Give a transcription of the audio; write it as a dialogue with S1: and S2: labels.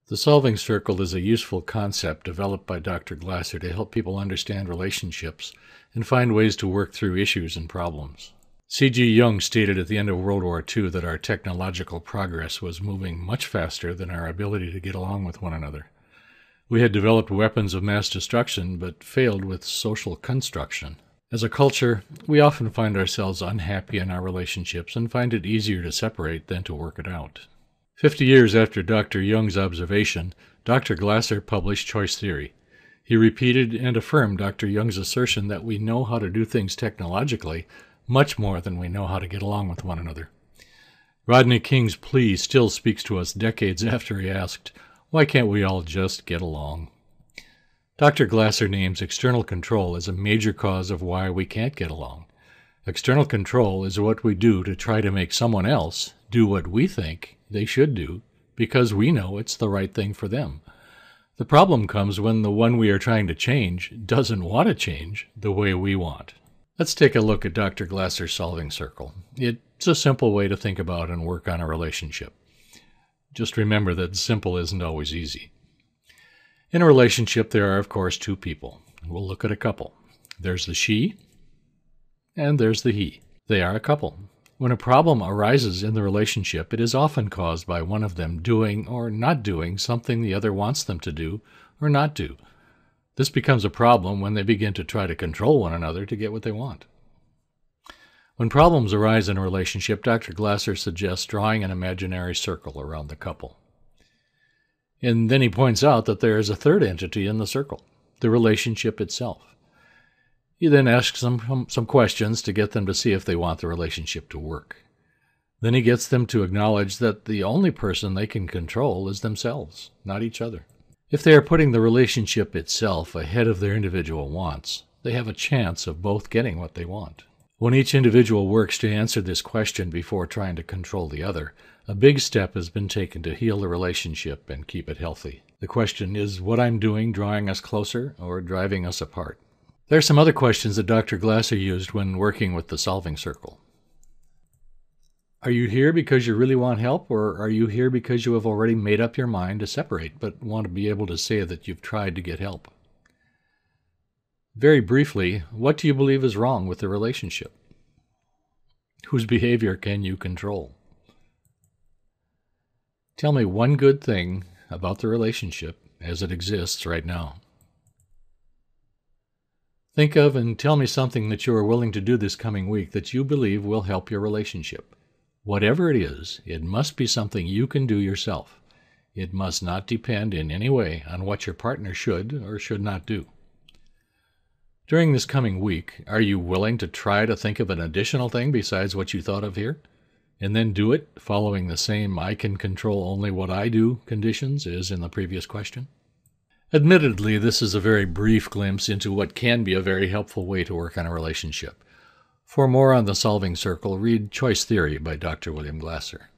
S1: The solving circle is a useful concept developed by Dr. Glasser to help people understand relationships and find ways to work through issues and problems. C.G. Jung stated at the end of World War II that our technological progress was moving much faster than our ability to get along with one another. We had developed weapons of mass destruction, but failed with social construction. As a culture, we often find ourselves unhappy in our relationships and find it easier to separate than to work it out. 50 years after Dr. Jung's observation, Dr. Glasser published Choice Theory. He repeated and affirmed Dr. Jung's assertion that we know how to do things technologically much more than we know how to get along with one another. Rodney King's plea still speaks to us decades after he asked, "Why can't we all just get along?" Dr. Glasser names external control as a major cause of why we can't get along. External control is what we do to try to make someone else do what we think they should do because we know it's the right thing for them. The problem comes when the one we are trying to change doesn't want to change the way we want. Let's take a look at Dr. Glasser's solving circle. It's a simple way to think about and work on a relationship. Just remember that simple isn't always easy. In a relationship, there are, of course, two people. We'll look at a couple. There's the she, and there's the he. They are a couple. When a problem arises in the relationship, it is often caused by one of them doing or not doing something the other wants them to do or not do. This becomes a problem when they begin to try to control one another to get what they want. When problems arise in a relationship, Dr. Glasser suggests drawing an imaginary circle around the couple. And then he points out that there is a third entity in the circle, the relationship itself. He then asks them some questions to get them to see if they want the relationship to work. Then he gets them to acknowledge that the only person they can control is themselves, not each other. If they are putting the relationship itself ahead of their individual wants, they have a chance of both getting what they want. When each individual works to answer this question before trying to control the other, a big step has been taken to heal the relationship and keep it healthy. The question is what I'm doing drawing us closer or driving us apart? There are some other questions that Dr. Glasser used when working with the solving circle. Are you here because you really want help, or are you here because you have already made up your mind to separate but want to be able to say that you've tried to get help? Very briefly, what do you believe is wrong with the relationship? Whose behavior can you control? Tell me one good thing about the relationship as it exists right now. Think of and tell me something that you are willing to do this coming week that you believe will help your relationship. Whatever it is, it must be something you can do yourself. It must not depend in any way on what your partner should or should not do. During this coming week, are you willing to try to think of an additional thing besides what you thought of here? And then do it, following the same "I can control only what I do" conditions as in the previous question? Admittedly, this is a very brief glimpse into what can be a very helpful way to work on a relationship. For more on the solving circle, read Choice Theory by Dr. William Glasser.